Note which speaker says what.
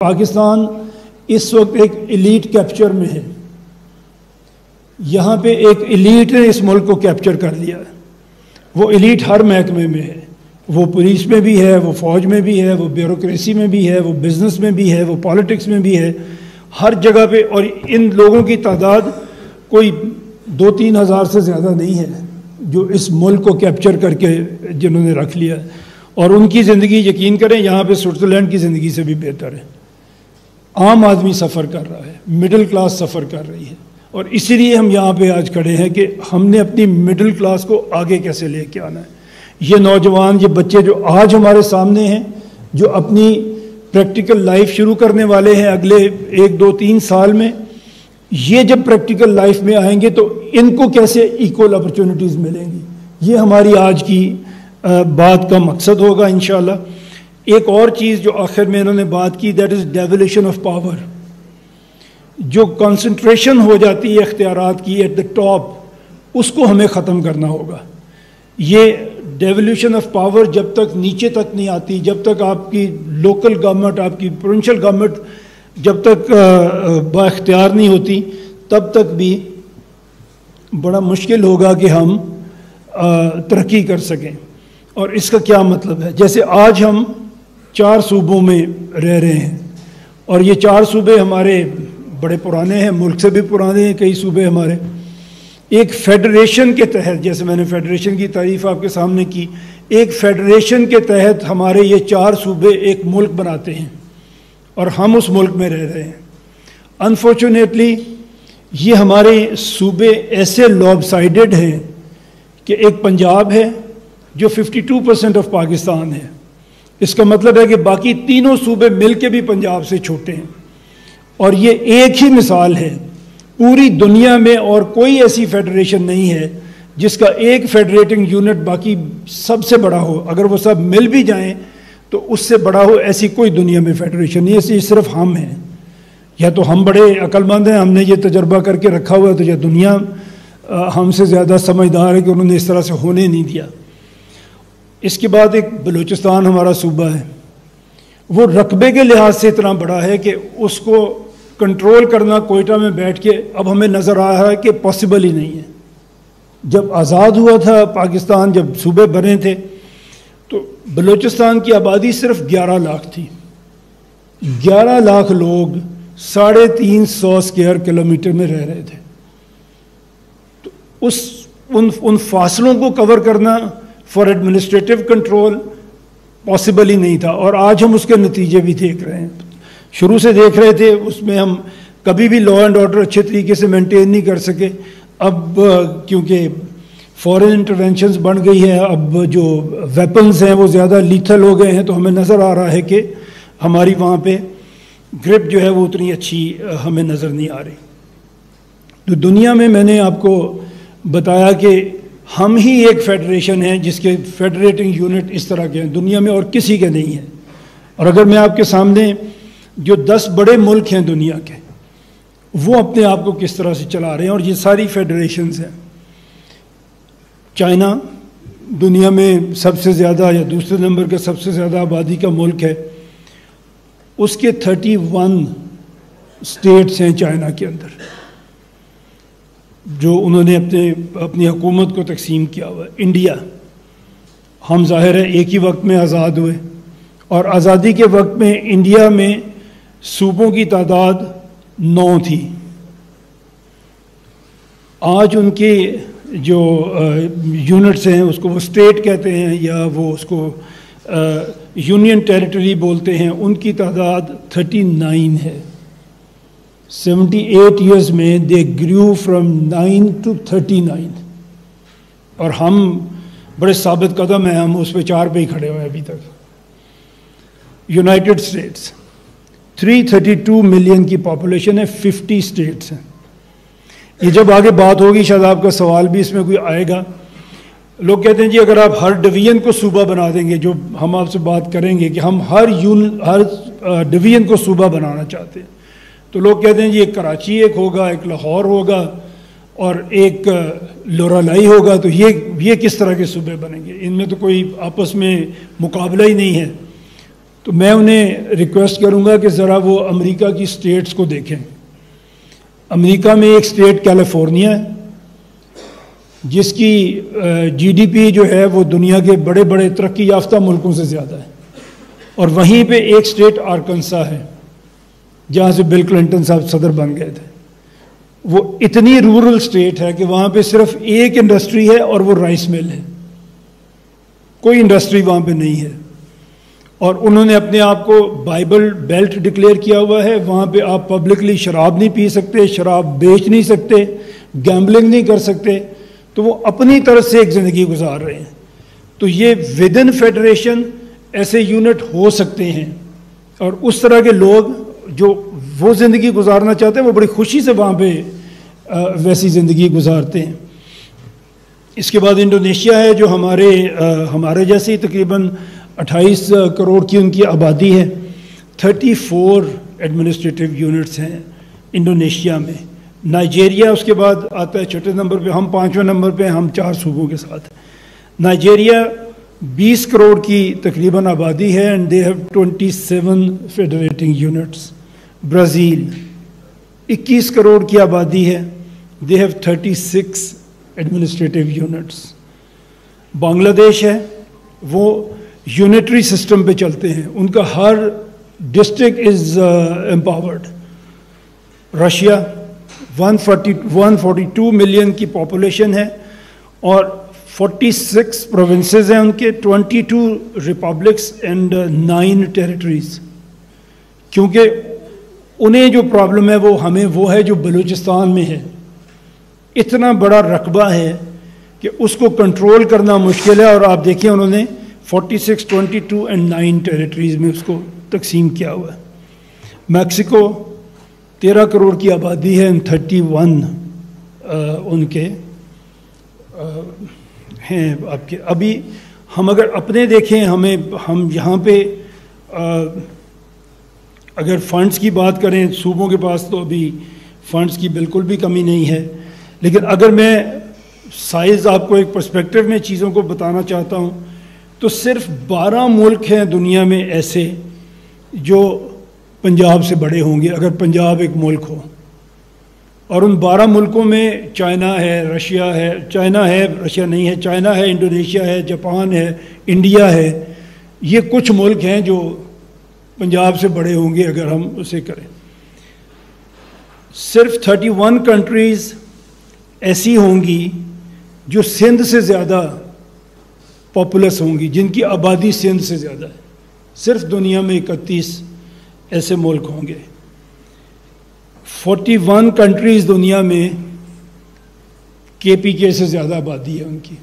Speaker 1: पाकिस्तान इस वक्त एक एलीट कैप्चर में है। यहाँ पे एक एलीट ने इस मुल्क को कैप्चर कर लिया है। वो एलीट हर महकमे में है, वो पुलिस में भी है, वो फ़ौज में भी है, वो ब्यूरोक्रेसी में भी है, वो बिज़नेस में भी है, वो पॉलिटिक्स में भी है, हर जगह पे। और इन लोगों की तादाद कोई 2-3 हज़ार से ज़्यादा नहीं है जो इस मुल्क को कैप्चर करके जिन्होंने रख लिया है। और उनकी ज़िंदगी, यकीन करें, यहाँ पे स्विट्ज़रलैंड की ज़िंदगी से भी बेहतर है। आम आदमी सफ़र कर रहा है, मिडिल क्लास सफ़र कर रही है। और इसीलिए हम यहाँ पे आज खड़े हैं कि हमने अपनी मिडिल क्लास को आगे कैसे लेके आना है। ये नौजवान, ये बच्चे जो आज हमारे सामने हैं, जो अपनी प्रैक्टिकल लाइफ शुरू करने वाले हैं अगले 1-2-3 साल में, ये जब प्रैक्टिकल लाइफ में आएंगे तो इनको कैसे इक्वल अपॉर्चुनिटीज़ मिलेंगी, ये हमारी आज की बात का मकसद होगा इंशाअल्लाह। एक और चीज़ जो आखिर में इन्होंने बात की, that is devolution of power. जो कंसंट्रेशन हो जाती है इख्तियारात की एट द टॉप, उसको हमें ख़त्म करना होगा। ये डेवोल्यूशन ऑफ पावर जब तक नीचे तक नहीं आती, जब तक आपकी लोकल गवर्नमेंट, आपकी प्रोविंशियल गवर्नमेंट जब तक बाख्तियार नहीं होती, तब तक भी बड़ा मुश्किल होगा कि हम तरक्की कर सकें। और इसका क्या मतलब है, जैसे आज हम 4 सूबों में रह रहे हैं, और ये 4 सूबे हमारे बड़े पुराने हैं, मुल्क से भी पुराने हैं कई सूबे हमारे। एक फेडरेशन के तहत, जैसे मैंने फेडरेशन की तारीफ आपके सामने की, एक फेडरेशन के तहत हमारे ये 4 सूबे एक मुल्क बनाते हैं और हम उस मुल्क में रह रहे हैं। अनफॉर्चुनेटली ये हमारे सूबे ऐसे लॉबसाइडेड हैं कि एक पंजाब है जो 52% ऑफ पाकिस्तान है। इसका मतलब है कि बाकी तीनों सूबे मिलके भी पंजाब से छोटे हैं। और ये एक ही मिसाल है पूरी दुनिया में, और कोई ऐसी फेडरेशन नहीं है जिसका एक फेडरेटिंग यूनिट बाकी सबसे बड़ा हो। अगर वो सब मिल भी जाएं तो उससे बड़ा हो, ऐसी कोई दुनिया में फेडरेशन नहीं है। ऐसी सिर्फ हम हैं, या तो हम बड़े अक्लमंद हैं, हमने ये तजर्बा करके रखा हुआ है, तो या दुनिया हमसे ज़्यादा समझदार है कि उन्होंने इस तरह से होने नहीं दिया। इसके बाद एक बलूचिस्तान हमारा सूबा है, वो रकबे के लिहाज से इतना बड़ा है कि उसको कंट्रोल करना कोयटा में बैठ के अब हमें नज़र आ रहा है कि पॉसिबल ही नहीं है। जब आज़ाद हुआ था पाकिस्तान, जब सूबे बने थे, तो बलूचिस्तान की आबादी सिर्फ 11 लाख थी। 11 लाख लोग 350 स्क्वायर किलोमीटर में रह रहे थे। तो उन फासलों को कवर करना फॉर एडमिनिस्ट्रेटिव कंट्रोल पॉसिबल ही नहीं था। और आज हम उसके नतीजे भी देख रहे हैं। शुरू से देख रहे थे, उसमें हम कभी भी लॉ एंड ऑर्डर अच्छे तरीके से मेंटेन नहीं कर सके। अब क्योंकि फॉरेन इंटरवेंशंस बढ़ गई है, अब जो वेपन्स हैं वो ज़्यादा लीथल हो गए हैं, तो हमें नज़र आ रहा है कि हमारी वहाँ पे ग्रिप जो है वो उतनी अच्छी हमें नज़र नहीं आ रही। तो दुनिया में मैंने आपको बताया कि हम ही एक फेडरेशन है जिसके फेडरेटिंग यूनिट इस तरह के हैं, दुनिया में और किसी के नहीं है। और अगर मैं आपके सामने जो 10 बड़े मुल्क हैं दुनिया के, वो अपने आप को किस तरह से चला रहे हैं, और ये सारी फेडरेशंस हैं। चाइना दुनिया में सबसे ज़्यादा या दूसरे नंबर का सबसे ज़्यादा आबादी का मुल्क है। उसके 31 स्टेट्स हैं चाइना के अंदर, जो उन्होंने अपनी हुकूमत को तकसीम किया हुआ है। इंडिया, हम ज़ाहिर है एक ही वक्त में आज़ाद हुए, और आज़ादी के वक्त में इंडिया में सूबों की तादाद 9 थी। आज उनके जो यूनिट्स हैं, उसको वो स्टेट कहते हैं या वो उसको यूनियन टेरिटरी बोलते हैं, उनकी तादाद 39 है। 78 ईयर्स में दे ग्रू फ्रॉम 9 to 39। और हम बड़े साबित कदम हैं, हम उस पे 4 पे ही खड़े हुए हैं अभी तक। यूनाइटेड स्टेट्स 332 मिलियन की पॉपुलेशन है, 50 स्टेट्स हैं। ये जब आगे बात होगी, शायद आपका सवाल भी इसमें कोई आएगा। लोग कहते हैं जी अगर आप हर डिवीज़न को सूबा बना देंगे, जो हम आपसे बात करेंगे कि हम हर डिवीज़न को सूबा बनाना चाहते हैं, तो लोग कहते हैं जी एक कराची एक होगा, एक लाहौर होगा और एक लोरालाई होगा, तो ये किस तरह के सूबे बनेंगे? इनमें तो कोई आपस में मुकाबला ही नहीं है। तो मैं उन्हें रिक्वेस्ट करूंगा कि ज़रा वो अमेरिका की स्टेट्स को देखें। अमेरिका में एक स्टेट कैलिफोर्निया है जिसकी जीडीपी जो है वो दुनिया के बड़े बड़े तरक्की याफ्ता मुल्कों से ज़्यादा है, और वहीं पे एक स्टेट आर्कनसा है जहाँ से बिल क्लिंटन साहब सदर बन गए थे। वो इतनी रूरल स्टेट है कि वहाँ पे सिर्फ एक इंडस्ट्री है और वो राइस मिल है, कोई इंडस्ट्री वहाँ पे नहीं है। और उन्होंने अपने आप को बाइबल बेल्ट डिक्लेयर किया हुआ है। वहाँ पे आप पब्लिकली शराब नहीं पी सकते, शराब बेच नहीं सकते, गैम्बलिंग नहीं कर सकते। तो वो अपनी तरफ से एक ज़िंदगी गुजार रहे हैं। तो ये विद इन फेडरेशन ऐसे यूनिट हो सकते हैं, और उस तरह के लोग जो वो ज़िंदगी गुजारना चाहते हैं वो बड़ी खुशी से वहाँ पे वैसी ज़िंदगी गुजारते हैं। इसके बाद इंडोनेशिया है जो हमारे जैसे ही तकरीबन 28 करोड़ की उनकी आबादी है। 34 एडमिनिस्ट्रेटिव यूनिट्स हैं इंडोनेशिया में। नाइजेरिया उसके बाद आता है छठे नंबर पे, हम 5वें नंबर पे, हम 4 सूबों के साथ। नाइजेरिया 20 करोड़ की तकरीबन आबादी है and they have 27 federating units. Brazil 21 crore की आबादी है, they have 36 administrative units. Bangladesh है, वो यूनिटरी सिस्टम पे चलते हैं, उनका हर district is empowered. Russia 142 million की पॉपुलेशन है और 46 प्रोविंसेस हैं उनके, 22 रिपब्लिक्स एंड 9 टेरिटरीज। क्योंकि उन्हें जो प्रॉब्लम है वो है जो बलूचिस्तान में है। इतना बड़ा रकबा है कि उसको कंट्रोल करना मुश्किल है, और आप देखिए उन्होंने 46, 22 एंड 9 टेरिटरीज में उसको तकसीम किया हुआ है। मैक्सिको 13 करोड़ की आबादी है, 31 उनके हैं आपके। अभी हम अगर अपने देखें, हम यहाँ पे अगर फ़ंड्स की बात करें, सूबों के पास तो अभी फ़ंड्स की बिल्कुल भी कमी नहीं है। लेकिन अगर मैं साइज़ आपको एक पर्सपेक्टिव में चीज़ों को बताना चाहता हूँ, तो सिर्फ 12 मुल्क हैं दुनिया में ऐसे जो पंजाब से बड़े होंगे, अगर पंजाब एक मुल्क हो। और उन 12 मुल्कों में चाइना है, रशिया है, रशिया नहीं है, चाइना है, इंडोनेशिया है, जापान है, इंडिया है। ये कुछ मुल्क हैं जो पंजाब से बड़े होंगे अगर हम उसे करें। सिर्फ 31 कंट्रीज़ ऐसी होंगी जो सिंध से ज़्यादा पॉपुलस होंगी, जिनकी आबादी सिंध से ज़्यादा है। सिर्फ दुनिया में 31 ऐसे मुल्क होंगे। 41 कंट्रीज़ दुनिया में KPK से ज़्यादा आबादी है उनकी।